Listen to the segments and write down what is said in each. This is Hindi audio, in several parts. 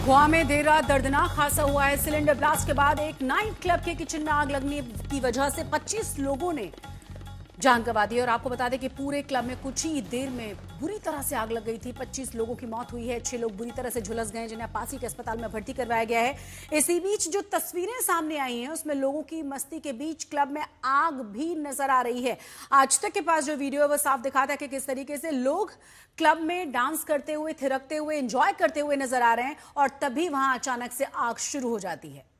गोवा में देर रात दर्दनाक हादसा हुआ है। सिलेंडर ब्लास्ट के बाद एक नाइट क्लब के किचन में आग लगने की वजह से 25 लोगों ने जान गंवा दी। और आपको बता दें कि पूरे क्लब में कुछ ही देर में बुरी तरह से आग लग गई थी। 25 लोगों की मौत हुई है, 6 लोग बुरी तरह से झुलस गए, जिन्हें पासी के अस्पताल में भर्ती करवाया गया है। इसी बीच जो तस्वीरें सामने आई हैं उसमें लोगों की मस्ती के बीच क्लब में आग भी नजर आ रही है। आज तक के पास जो वीडियो है वो साफ दिखाता है कि किस तरीके से लोग क्लब में डांस करते हुए, थिरकते हुए, एंजॉय करते हुए नजर आ रहे हैं और तभी वहां अचानक से आग शुरू हो जाती है।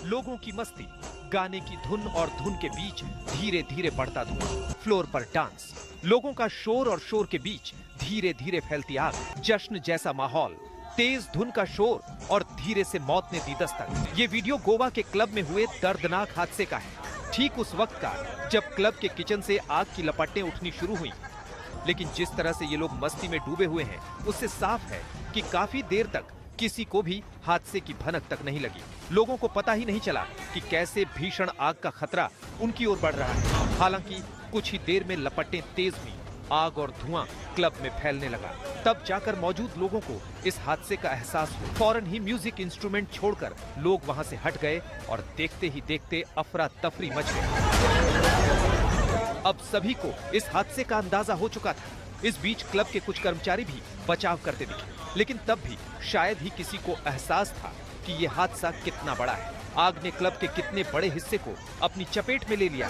लोगों की मस्ती, गाने की धुन और धुन के बीच धीरे धीरे बढ़ता धुआं, फ्लोर पर डांस, लोगों का शोर और शोर के बीच धीरे धीरे फैलती आग, जश्न जैसा माहौल, तेज धुन का शोर और धीरे से मौत ने दी दस्तक। ये वीडियो गोवा के क्लब में हुए दर्दनाक हादसे का है। ठीक उस वक्त का जब क्लब के किचन से आग की लपटें उठनी शुरू हुई। लेकिन जिस तरह से ये लोग मस्ती में डूबे हुए हैं उससे साफ है कि काफी देर तक किसी को भी हादसे की भनक तक नहीं लगी। लोगों को पता ही नहीं चला कि कैसे भीषण आग का खतरा उनकी ओर बढ़ रहा है। हालांकि कुछ ही देर में लपटें तेज हुई, आग और धुआं क्लब में फैलने लगा। तब जाकर मौजूद लोगों को इस हादसे का एहसास हुआ। फौरन ही म्यूजिक इंस्ट्रूमेंट छोड़कर लोग वहां से हट गए और देखते ही देखते अफरा तफरी मच गई। अब सभी को इस हादसे का अंदाजा हो चुका था। इस बीच क्लब के कुछ कर्मचारी भी बचाव करते दिखे, लेकिन तब भी शायद ही किसी को एहसास था कि ये हादसा कितना बड़ा है। आग ने क्लब के कितने बड़े हिस्से को अपनी चपेट में ले लिया।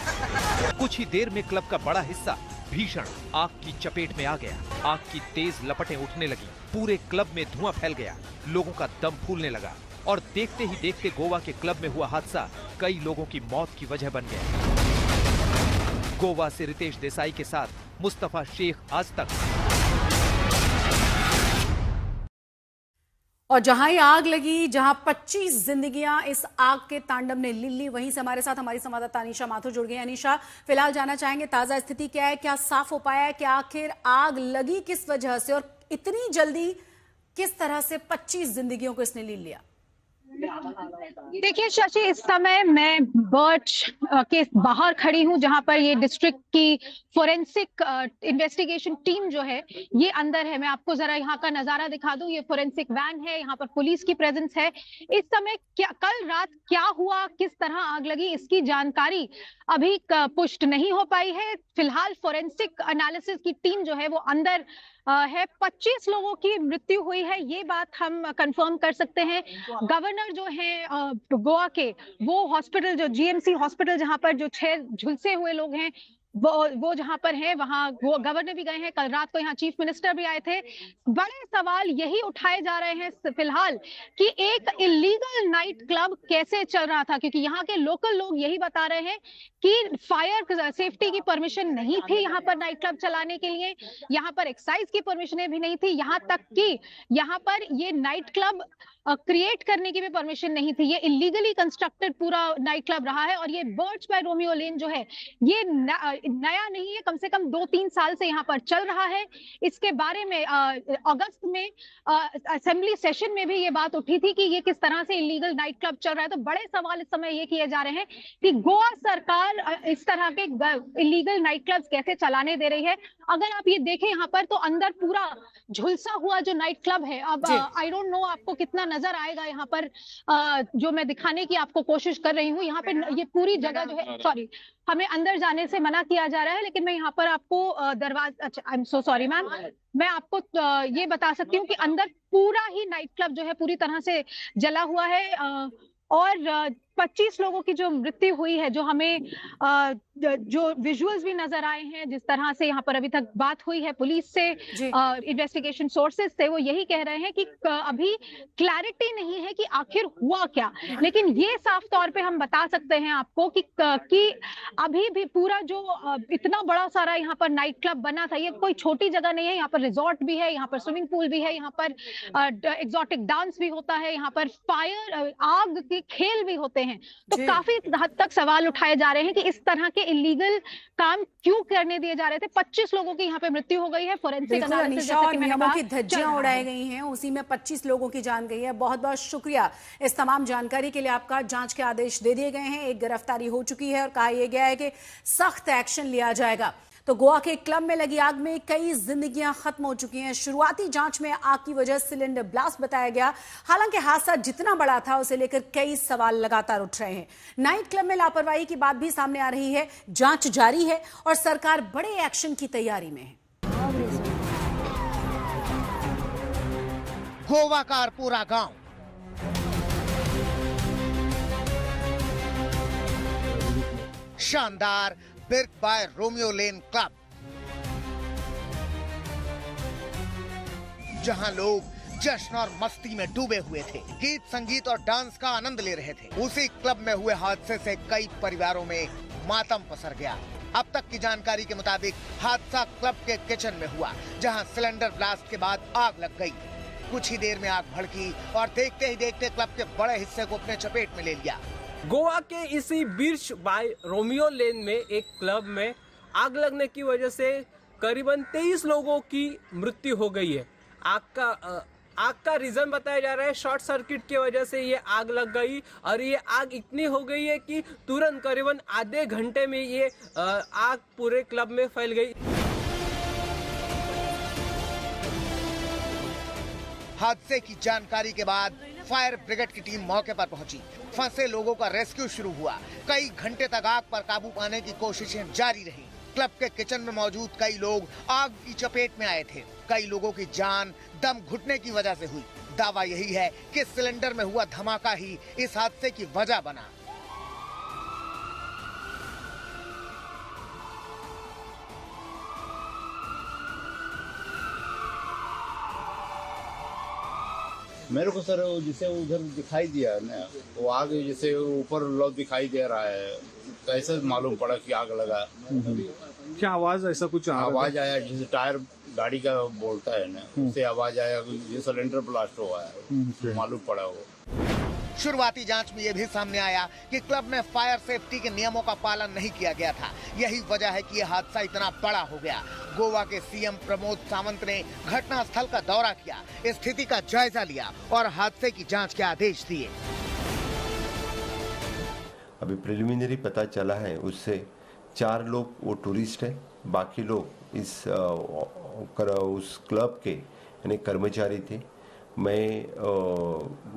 कुछ ही देर में क्लब का बड़ा हिस्सा भीषण आग की चपेट में आ गया। आग की तेज लपटें उठने लगी, पूरे क्लब में धुआं फैल गया, लोगों का दम फूलने लगा और देखते ही देखते गोवा के क्लब में हुआ हादसा कई लोगों की मौत की वजह बन गया। गोवा से रितेश देसाई के साथ मुस्तफा शेख, आज तक। और जहां ये आग लगी, जहां 25 जिंदगियां इस आग के तांडव ने ले ली, वहीं से हमारे साथ हमारी संवाददाता अनीशा माथुर जुड़ गई। अनीशा, फिलहाल जानना चाहेंगे ताजा स्थिति क्या है, क्या साफ हो पाया है कि आखिर आग लगी किस वजह से और इतनी जल्दी किस तरह से 25 जिंदगियों को इसने ले लिया? देखिए शशि, इस समय मैं बर्च के बाहर खड़ी हूं, जहां पर ये डिस्ट्रिक्ट की फोरेंसिक इन्वेस्टिगेशन टीम जो है ये अंदर है। मैं आपको जरा यहाँ का नजारा दिखा दूं। ये फोरेंसिक वैन है, यहाँ पर पुलिस की प्रेजेंस है। इस समय कल रात क्या हुआ, किस तरह आग लगी, इसकी जानकारी अभी पुष्ट नहीं हो पाई है। फिलहाल फोरेंसिक एनालिसिस की टीम जो है वो अंदर है। 25 लोगों की मृत्यु हुई है, ये बात हम कंफर्म कर सकते हैं। गवर्नर जो है गोवा के, वो हॉस्पिटल, जो जीएमसी हॉस्पिटल जहां पर जो 6 झुलसे हुए लोग हैं वो जहां पर है, वहां वो गवर्नर भी गए हैं। कल रात को यहाँ चीफ मिनिस्टर भी आए थे। बड़े सवाल यही उठाए जा रहे हैं फिलहाल कि एक इलीगल नाइट क्लब कैसे चल रहा था, क्योंकि यहाँ के लोकल लोग यही बता रहे हैं कि फायर सेफ्टी की परमिशन नहीं थी यहाँ पर नाइट क्लब चलाने के लिए, यहाँ पर एक्साइज की परमिशनें भी नहीं थी, यहाँ तक कि यहाँ पर ये नाइट क्लब क्रिएट करने की भी परमिशन नहीं थी। ये इलीगली कंस्ट्रक्टेड पूरा नाइट क्लब रहा है। और ये बर्च बाय रोमियो लेन जो है ये नया नहीं है, कम से कम 2-3 साल से यहाँ पर चल रहा है। इसके बारे में अगस्त में असेंबली सेशन में भी ये बात उठी थी कि ये किस तरह से इलीगल नाइट क्लब चल रहा है। तो बड़े सवाल इस समय ये किए जा रहे हैं कि गोवा सरकार इस तरह के इलीगल नाइट क्लब्स कैसे चलाने दे रही है। अगर आप ये देखें यहाँ पर, तो अंदर पूरा झुलसा हुआ जो नाइट क्लब है, अब आई डोंट नो आपको कितना नजर आएगा यहाँ पर, जो मैं दिखाने की आपको कोशिश कर रही हूँ। यहाँ पे ये पूरी जगह जो है, सॉरी, हमें अंदर जाने से मना किया जा रहा है, लेकिन मैं यहाँ पर आपको दरवाजा, अच्छा I am so sorry ma'am, मैं आपको ये बता सकती हूँ कि अंदर पूरा ही नाइट क्लब जो है पूरी तरह से जला हुआ है। और 25 लोगों की जो मृत्यु हुई है, जो हमें जो विजुअल्स भी नजर आए हैं, जिस तरह से यहाँ पर अभी तक बात हुई है पुलिस से, इन्वेस्टिगेशन सोर्सेज से, वो यही कह रहे हैं कि अभी क्लैरिटी नहीं है कि आखिर हुआ क्या। लेकिन ये साफ तौर पे हम बता सकते हैं आपको कि अभी भी पूरा जो इतना बड़ा सारा यहाँ पर नाइट क्लब बना था, ये कोई छोटी जगह नहीं है। यहाँ पर रिजॉर्ट भी है, यहाँ पर स्विमिंग पूल भी है, यहाँ पर एग्जॉटिक डांस भी होता है, यहाँ पर फायर आग के खेल भी होते हैं। तो काफी हद तक सवाल उठाए जा रहे हैं कि इस तरह के इलीगल काम क्यों करने दिए जा रहे थे। 25 लोगों की यहाँ पे मृत्यु हो गई है। फोरेंसिक एनालिसिस जैसे कि मैंने कहा, की धज्जियां उड़ाई गई हैं, उसी में 25 लोगों की जान गई है। बहुत बहुत शुक्रिया इस तमाम जानकारी के लिए आपका। जांच के आदेश दे दिए गए हैं, एक गिरफ्तारी हो चुकी है और कहा यह गया है कि सख्त एक्शन लिया जाएगा। तो गोवा के क्लब में लगी आग में कई जिंदगियां खत्म हो चुकी हैं। शुरुआती जांच में आग की वजह सिलेंडर ब्लास्ट बताया गया। हालांकि हादसा जितना बड़ा था उसे लेकर कई सवाल लगातार उठ रहे हैं। नाइट क्लब में लापरवाही की बात भी सामने आ रही है। जांच जारी है और सरकार बड़े एक्शन की तैयारी में है। गोवा का पूरा गांव शानदार Virk by Romeo Lane club, जहां लोग जश्न और मस्ती में डूबे हुए थे, गीत संगीत और डांस का आनंद ले रहे थे। उसी क्लब में हुए हादसे से कई परिवारों में मातम पसर गया। अब तक की जानकारी के मुताबिक हादसा क्लब के किचन में हुआ, जहां सिलेंडर ब्लास्ट के बाद आग लग गई। कुछ ही देर में आग भड़की और देखते ही देखते क्लब के बड़े हिस्से को अपने चपेट में ले लिया। गोवा के इसी बिर्क बाय रोमियो लेन में एक क्लब में आग लगने की वजह से करीबन 23 लोगों की मृत्यु हो गई है। आग का रीजन बताया जा रहा है शॉर्ट सर्किट की वजह से ये आग लग गई, और ये आग इतनी हो गई है कि तुरंत करीबन आधे घंटे में ये आग पूरे क्लब में फैल गई। हादसे की जानकारी के बाद फायर ब्रिगेड की टीम मौके पर पहुंची। फंसे लोगों का रेस्क्यू शुरू हुआ। कई घंटे तक आग पर काबू पाने की कोशिशें जारी रहीं। क्लब के किचन में मौजूद कई लोग आग की चपेट में आए थे। कई लोगों की जान दम घुटने की वजह से हुई। दावा यही है कि सिलेंडर में हुआ धमाका ही इस हादसे की वजह बना। मेरे को सर जिसे उधर दिखाई दिया ना, वो आग जैसे ऊपर लौ दिखाई दे रहा है, तो ऐसा मालूम पड़ा कि आग लगा। क्या आवाज ऐसा कुछ आवाज आया जैसे टायर गाड़ी का बोलता है ना, उससे आवाज आया, ये सिलेंडर ब्लास्ट हुआ है, मालूम पड़ा वो। शुरुआती जांच में यह भी सामने आया कि क्लब में फायर सेफ्टी के नियमों का पालन नहीं किया गया था। यही वजह है कि यह हादसा इतना बड़ा हो गया। गोवा के सीएम प्रमोद सावंत ने घटनास्थल का दौरा किया, स्थिति का जायजा लिया और हादसे की जांच के आदेश दिए। अभी प्रिलिमिनरी पता चला है, उससे 4 लोग वो टूरिस्ट है, बाकी लोग उस क्लब के यानी कर्मचारी थे। मैं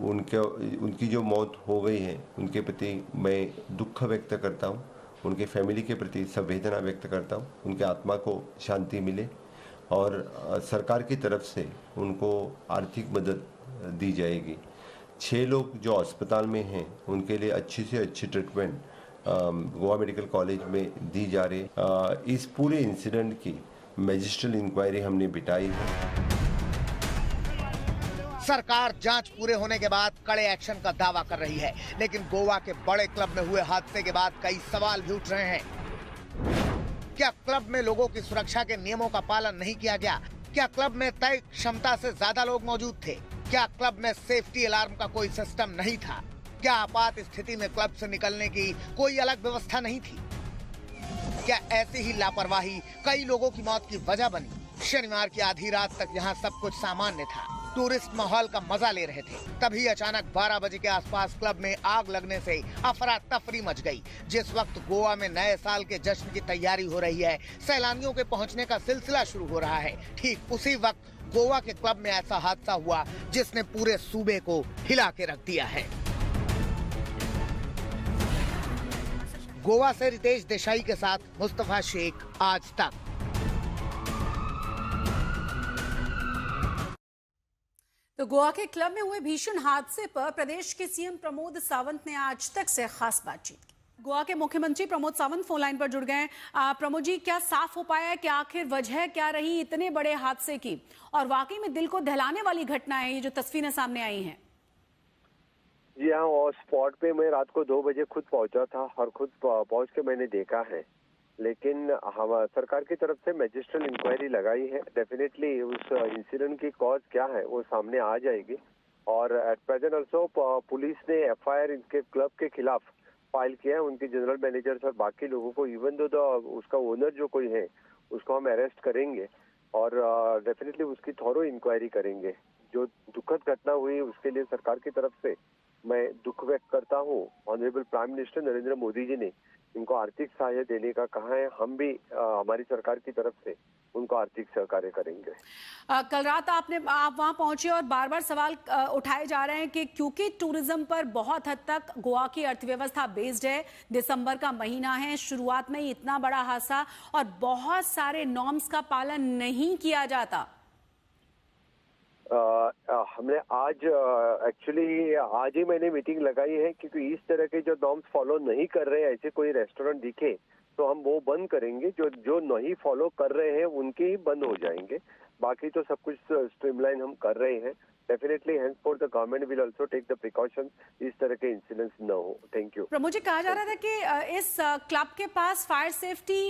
उनकी जो मौत हो गई है उनके प्रति मैं दुख व्यक्त करता हूँ, उनके फैमिली के प्रति संवेदना व्यक्त करता हूँ। उनके आत्मा को शांति मिले और सरकार की तरफ से उनको आर्थिक मदद दी जाएगी। 6 लोग जो अस्पताल में हैं उनके लिए अच्छी से अच्छी ट्रीटमेंट गोवा मेडिकल कॉलेज में दी जा रही है। इस पूरे इंसिडेंट की मैजिस्ट्रियल इंक्वायरी हमने बिठाई है। सरकार जांच पूरे होने के बाद कड़े एक्शन का दावा कर रही है, लेकिन गोवा के बड़े क्लब में हुए हादसे के बाद कई सवाल भी उठ रहे हैं। क्या क्लब में लोगों की सुरक्षा के नियमों का पालन नहीं किया गया? क्या क्लब में तय क्षमता से ज्यादा लोग मौजूद थे? क्या क्लब में सेफ्टी अलार्म का कोई सिस्टम नहीं था? क्या आपात स्थिति में क्लब से निकलने की कोई अलग व्यवस्था नहीं थी? क्या ऐसी ही लापरवाही कई लोगों की मौत की वजह बनी? शनिवार की आधी रात तक यहाँ सब कुछ सामान्य था, टूरिस्ट माहौल का मजा ले रहे थे। तभी अचानक 12 बजे के आसपास क्लब में आग लगने से अफरा तफरी मच गई। जिस वक्त गोवा में नए साल के जश्न की तैयारी हो रही है, सैलानियों के पहुंचने का सिलसिला शुरू हो रहा है, ठीक उसी वक्त गोवा के क्लब में ऐसा हादसा हुआ जिसने पूरे सूबे को हिला के रख दिया है। गोवा से रितेश देसाई के साथ मुस्तफा शेख, आज तक। तो गोवा के क्लब में हुए भीषण हादसे पर प्रदेश के सीएम प्रमोद सावंत ने आज तक से खास बातचीत की। गोवा के मुख्यमंत्री प्रमोद सावंत फोन लाइन पर जुड़ गए। प्रमोद जी, क्या साफ हो पाया है कि आखिर वजह क्या रही इतने बड़े हादसे की, और वाकई में दिल को दहलाने वाली घटना है ये जो तस्वीरें सामने आई हैं? जी, यहाँ और स्पॉट पे मैं रात को 2 बजे खुद पहुंचा था और खुद पहुंच के मैंने देखा है, लेकिन हम सरकार की तरफ से मैजिस्ट्रेट इंक्वायरी लगाई है। डेफिनेटली उस इंसिडेंट की कॉज क्या है वो सामने आ जाएगी। और एट प्रेजेंट ऑल्सो पुलिस ने एफआईआर इनके क्लब के खिलाफ फाइल किया है, उनके जनरल मैनेजर्स और बाकी लोगों को, इवन दो उसका ओनर जो कोई है उसको हम अरेस्ट करेंगे और डेफिनेटली उसकी थॉरो इंक्वायरी करेंगे। जो दुखद घटना हुई उसके लिए सरकार की तरफ से मैं दुख व्यक्त करता हूँ। Honourable prime minister Narendra Modi ji ने इनको आर्थिक सहायता देने का कहा है, हम भी हमारी सरकार की तरफ से उनको आर्थिक सहकार्य करेंगे। कल रात आप वहां पहुंचे और बार बार सवाल उठाए जा रहे हैं कि क्योंकि टूरिज्म पर बहुत हद तक गोवा की अर्थव्यवस्था बेस्ड है, दिसंबर का महीना है, शुरुआत में ही इतना बड़ा हादसा और बहुत सारे नॉर्म्स का पालन नहीं किया जाता। हमने आज ही मैंने मीटिंग लगाई है, क्योंकि इस तरह के जो नॉर्म्स फॉलो नहीं कर रहे हैं, ऐसे कोई रेस्टोरेंट दिखे तो हम वो बंद करेंगे। जो नहीं फॉलो कर रहे हैं उनके ही बंद हो जाएंगे। बाकी तो सब कुछ स्ट्रीमलाइन हम कर रहे हैं। Definitely henceforth the government will also take the precautions, इस तरह के इंसिडेंट्स न हो। Thank you. मुझे कहा जा रहा था कि इस क्लब के पास फायर सेफ्टी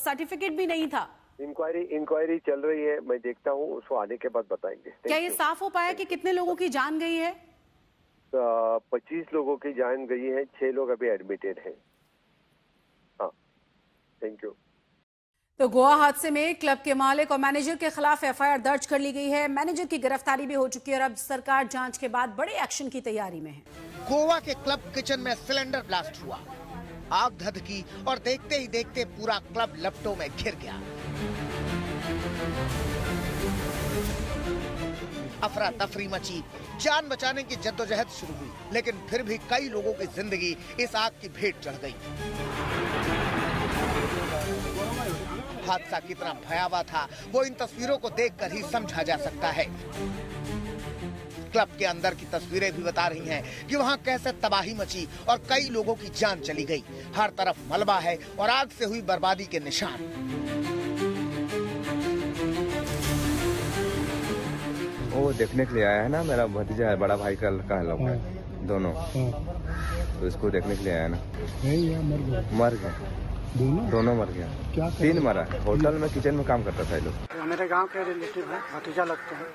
सर्टिफिकेट भी नहीं था। इंक्वायरी चल रही है, मैं देखता हूँ, उसको आने के बाद बताएंगे। क्या ये साफ हो पाया कि कितने लोगों की जान गई है? 25 लोगों की जान गई है, 6 लोग अभी एडमिटेड हैं। हाँ, थैंक यू। तो गोवा हादसे में क्लब के मालिक और मैनेजर के खिलाफ एफआईआर दर्ज कर ली गई है। मैनेजर की गिरफ्तारी भी हो चुकी है और अब सरकार जांच के बाद बड़े एक्शन की तैयारी में है। गोवा के क्लब किचन में सिलेंडर ब्लास्ट हुआ, आग धधकी और देखते ही देखते पूरा क्लब लपटों में घिर गया। अफरा तफरी मची, जान बचाने की जद्दोजहद शुरू हुई, लेकिन फिर भी कई लोगों की जिंदगी इस आग की भेंट चढ़ गई। हादसा कितना भयावह था वो इन तस्वीरों को देखकर ही समझा जा सकता है। क्लब के अंदर की तस्वीरें भी बता रही हैं कि वहां कैसे तबाही मची और कई लोगों की जान चली गई। हर तरफ मलबा है और आग से हुई बर्बादी के निशान। वो देखने के लिए आया है ना, मेरा भतीजा है, बड़ा भाई का लड़का है, लोग दोनों, तो इसको देखने के लिए आया ना। मर गया, दोनों मर गया। क्या 3 मरा है। होटल में किचन में काम करता था ये लोग। मेरे गांव के रिलेटिव है, भतीजा लगते हैं।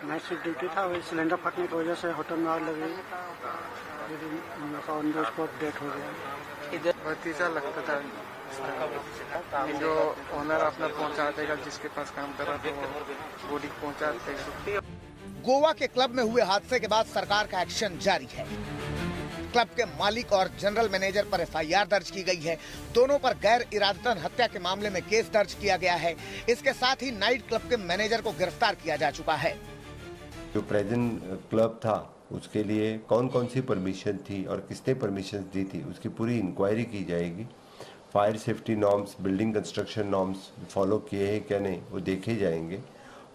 नाइट शिफ्ट ड्यूटी था, वही सिलेंडर फटने की वजह से होटल में आग लगी, ऑन द स्पॉट डेथ हो गया। इधर भतीजा लगता था, जो ओनर अपना पहुंचा देगा, जिसके पास काम कर रहा था बॉडी पहुंचा देगा। गोवा के क्लब में हुए हादसे के बाद सरकार का एक्शन जारी है। क्लब के मालिक और जनरल मैनेजर पर एफआईआर दर्ज की गई है। दोनों पर गैर इरादतन हत्या के मामले में केस दर्ज किया गया है। इसके साथ ही नाइट क्लब के मैनेजर को गिरफ्तार किया जा चुका है। जो प्रेजेंट क्लब था उसके लिए कौन कौन सी परमिशन थी और किसने परमिशन दी थी, उसकी पूरी इंक्वायरी की जाएगी। Fire safety norms, building construction norms follow किए हैं क्या नहीं, वो देखे जाएंगे।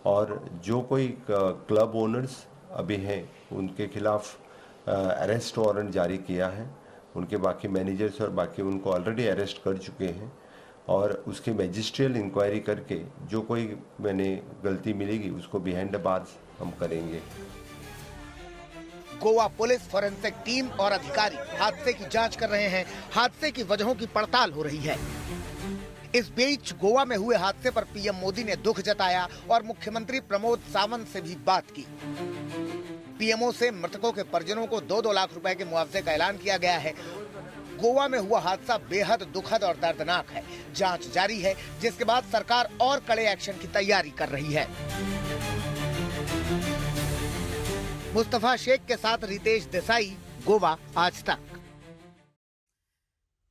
और जो कोई क्लब ओनर्स अभी हैं उनके खिलाफ अरेस्ट वारंट जारी किया है। उनके बाकी मैनेजर्स और बाकी उनको ऑलरेडी अरेस्ट कर चुके हैं और उसके मैजिस्ट्रियल इंक्वायरी करके जो कोई मैंने गलती मिलेगी उसको बिहाइंड द बार्स हम करेंगे। गोवा पुलिस, फॉरेंसिक टीम और अधिकारी हादसे की जांच कर रहे हैं। हादसे की वजहों की पड़ताल हो रही है। इस बीच गोवा में हुए हादसे पर पीएम मोदी ने दुख जताया और मुख्यमंत्री प्रमोद सावंत से भी बात की। पीएमओ से मृतकों के परिजनों को 2-2 लाख रुपए के मुआवजे का ऐलान किया गया है। गोवा में हुआ हादसा बेहद दुखद और दर्दनाक है। जांच जारी है, जिसके बाद सरकार और कड़े एक्शन की तैयारी कर रही है। मुस्तफा शेख के साथ रितेश देसाई, गोवा आज तक।